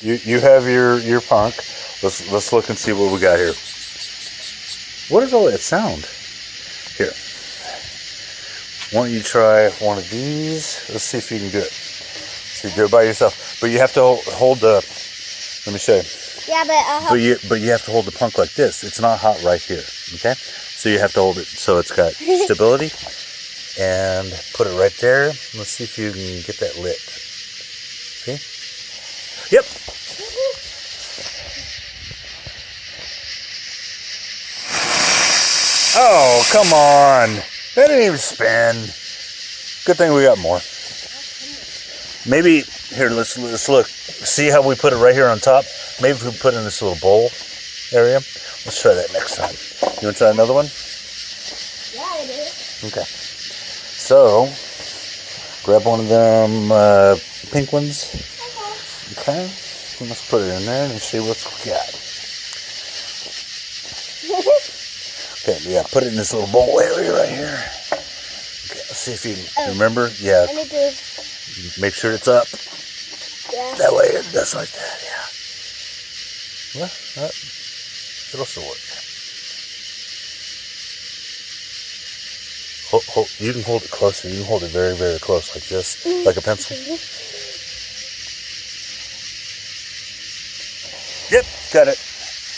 You have your punk. Let's look and see what we got here. What is all that sound? Here. Why don't you try one of these? Let's see if you can do it. So you do it by yourself, but you have to hold the. Let me show you. Yeah, but you have to hold the punk like this. It's not hot right here. Okay. So you have to hold it so it's got stability, and put it right there. Let's see if you can get that lit. See? Yep. Oh, come on. That didn't even spin. Good thing we got more. Maybe, here, let's look. See how we put it right here on top? Maybe if we put it in this little bowl area. Let's try that next time. You want to try another one? Yeah, I do. Okay. So, grab one of them pink ones. Okay. Let's put it in there and see what we got. Okay, yeah, put it in this little bowl area right here. Okay, let's see if you can remember. Yeah. I need to Make sure it's up. Yeah. That way it does like that, yeah. Well, it'll still work. You can hold it closer. You can hold it very, very close like this, like a pencil. Yep, got it.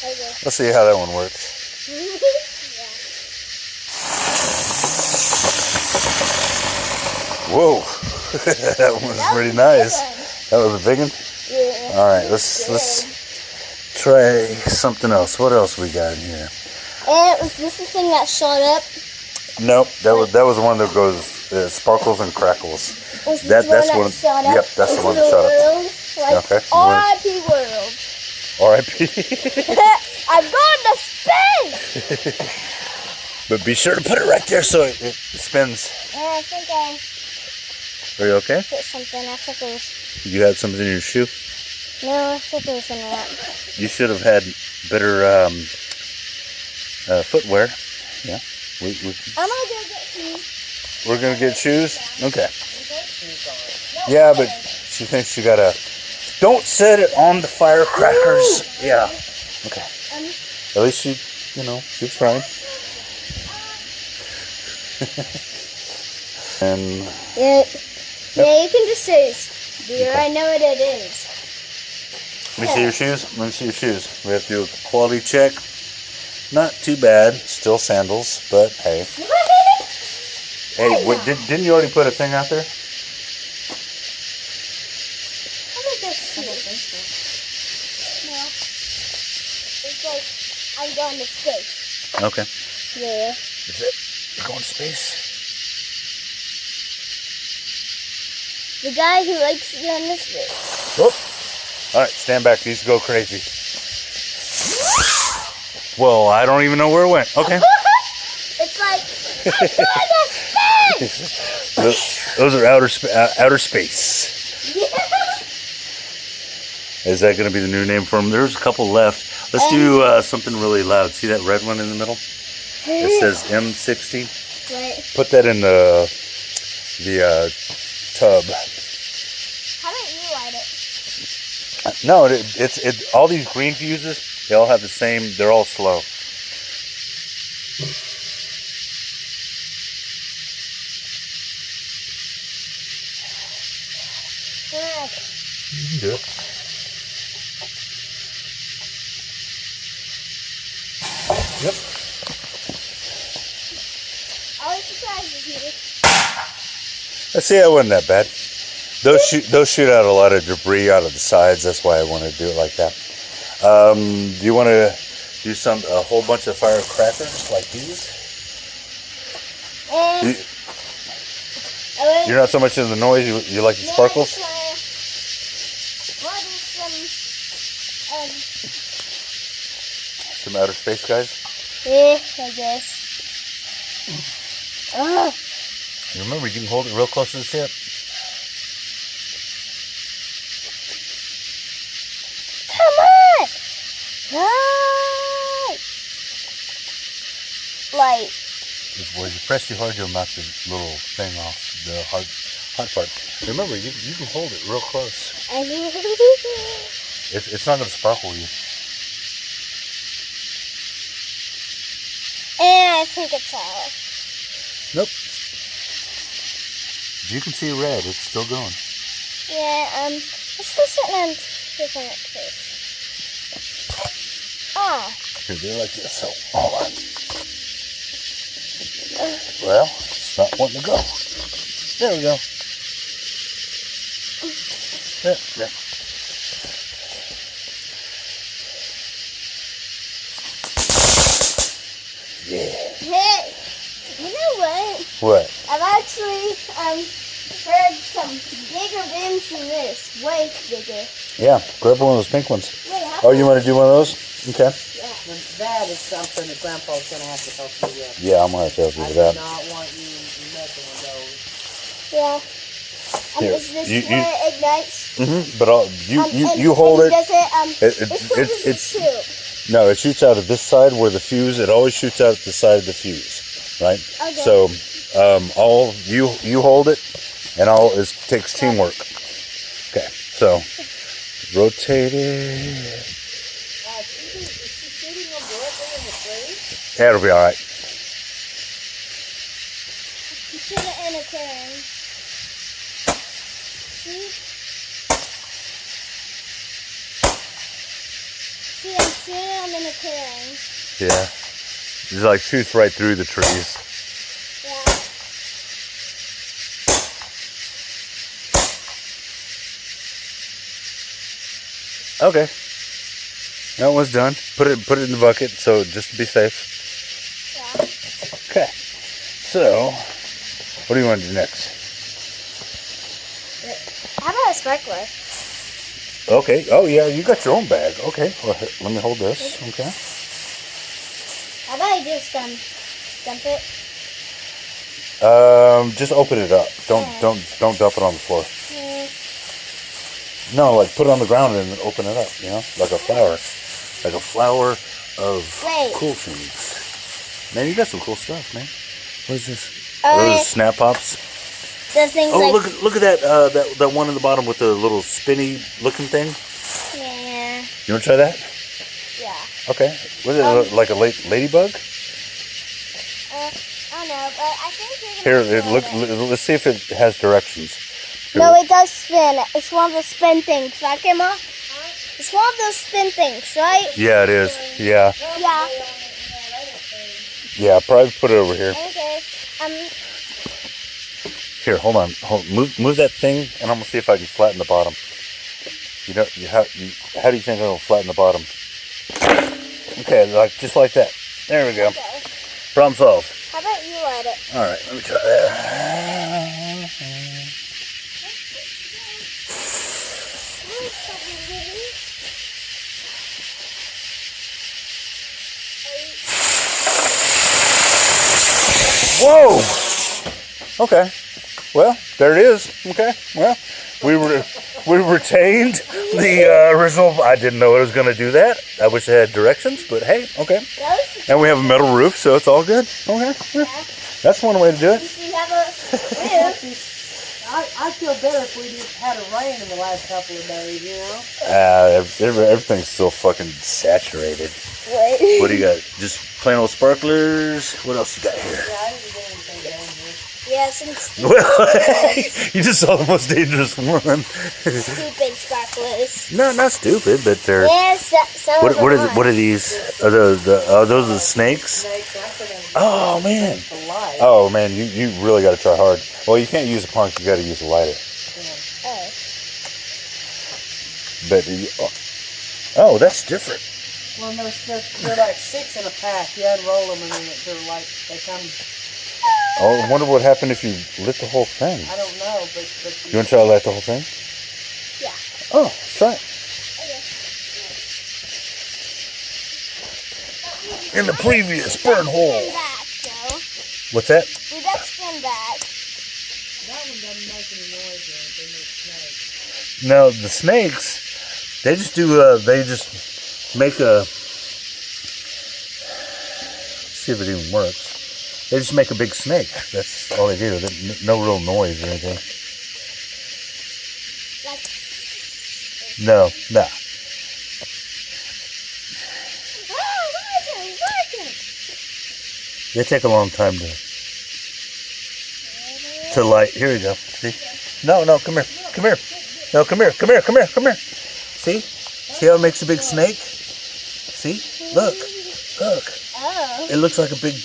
Okay. Let's see how that one works. Whoa, that one was pretty nice. That was a big one. Yeah. All right, let's try something else. What else we got in here? And was this the thing that shot up? Nope, that was the one that goes sparkles and crackles. Was this That's one that shot up? Yep, that's the into one that shot up. world? Like, Okay. R.I.P. world. R.I.P. I'm going to space! But be sure to put it right there so it spins. Yeah, I think I Are you okay? hit something. I think it was... You had something in your shoe? No, I think it was in that. You should have had better footwear. Yeah. I'm gonna go get shoes. We're going to get shoes? Okay. Yeah, but she thinks she got to... Don't set it on the firecrackers. Yeah. Okay. At least she was trying. And... Yeah, you can just say, dear, I know what it is. Let me see your shoes. Let me see your shoes. We have to do a quality check. Not too bad. Still sandals, but hey. Hey, didn't you already put a thing out there? I think that's no. It's like, I'm going to space. Okay. Yeah. Is it? You're going to space? The guy who likes to go in this space. Whoop. All right, stand back. These go crazy. Well, I don't even know where it went. Okay. It's like, I'm going to space! Those are outer space. Yeah. Is that going to be the new name for them? There's a couple left. Let's do something really loud. See that red one in the middle? It says M60. Right. Put that in the tub. How about you light it? No, it's all these green fuses. They all have the same. They're all slow. You can do it. Yep. Always surprises me. Let's see, that wasn't that bad. Those shoot out a lot of debris out of the sides. That's why I want to do it like that. Do you want to do a whole bunch of firecrackers like these? You're not so much into the noise. You like the sparkles. Some outer space guys. Yeah, I guess. You remember, you can hold it real close to the tip. Come on! Right! Like... When you press too hard, you'll knock the little thing off, the hot part. Remember, you can hold it real close. It's not going to sparkle you. And I think it's out. Nope. You can see red. It's still going. Yeah, it's still sitting on different place. Oh. Here, do it like this. So, hold on. Well, it's not wanting to go. There we go. There. Yeah. Hey, you know what? What? I've actually heard some bigger rims than this. Way bigger. Yeah, grab one of those pink ones. Wait, how Oh, you want to do one of those? Okay. That is something that Grandpa's going to have to help you with. Yeah, I'm going to have to help you I with do that. not want you messing with those. Yeah. Here, Is this you- where it ignites? But you hold and it. Does it, It- which one does it it's- shoot? No, it shoots out of this side where the fuse. It always shoots out the side of the fuse, right? Okay. So, all you hold it, and all it takes teamwork. Okay, so rotate it. Is she shooting them directly in the tree? That'll be all right. You shoot it in a turn. See? See, I'm shooting them in a turn. Yeah, it's like shoots right through the trees. Yeah. Okay, that one's done. Put it in the bucket, so just to be safe. Yeah. Okay, so what do you want to do next? How about a sparkler? Okay. Oh yeah, you got your own bag. Okay. Well, here, let me hold this. Okay. How about I just dump it? Just open it up. Don't dump it on the floor. Mm, No, like put it on the ground and then open it up. You know, like a flower of Wait. cool things. Man, you got some cool stuff, man. What is this? Oh, Those yeah. snap pops. The things Oh, like look at that that one in the bottom with the little spinny looking thing. yeah, You want to try that? yeah. Okay. Was it like a ladybug? I don't know, but I think Here, you're gonna enjoy it. let's see if it has directions. Here, No, it does spin. It's one of the spin things, right, Emma? It's one of those spin things, right? Yeah, it is. Yeah, Yeah. yeah. Probably put it over here. Okay. Here, hold on. Move that thing, and I'm gonna see if I can flatten the bottom. How do you think I'm gonna flatten the bottom? Okay, just like that. There we go. Okay. Problem solved. How about you light it? All right, let me try that. Whoa! Okay. Well, there it is. Okay. Well, we retained the original. I didn't know it was going to do that. I wish it had directions, but hey, okay. Those? And we have a metal roof, so it's all good. Okay. Yeah. That's one way to do it. You have a roof. I feel better if we just had a rain in the last couple of days, you know? Everything's still fucking saturated. What? What do you got? Just plain old sparklers. What else you got here? Yeah, I didn't do anything dangerous. Yeah, some Well, you just saw the most dangerous one. stupid sparklers. No, not stupid, but they're. Yes, some of them What are these? Are those the snakes? Snakes, I could have Oh man. the light. Oh man, you really got to try hard. Well, you can't use a punk. You got to use a lighter. Oh. But oh, that's different. Well, they're like 6 in a pack. You unroll them and then they're like, they come, Oh, I wonder what happened if you lit the whole thing. I don't know, but You want to try to light the whole thing? Yeah. Oh, try it. In the previous burn hole. Spin back, though. What's that? We got spin back. that one doesn't make any noise or anything. It's snakes. No, the snakes, they just do, they just make a, see if it even works. They just make a big snake. That's all they do. No real noise or anything. Like, No. They take a long time to light. Here you go. See? No, come here. Come here. No, come here. Come here. Come here. Come here. See? See how it makes a big snake? See? Look. Look. Oh. It looks like a big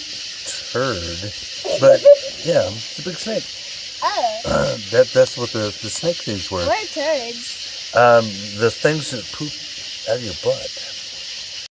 turd. But, yeah, it's a big snake. Oh. That's what the snake things were. What are turds? The things that poop out of your butt.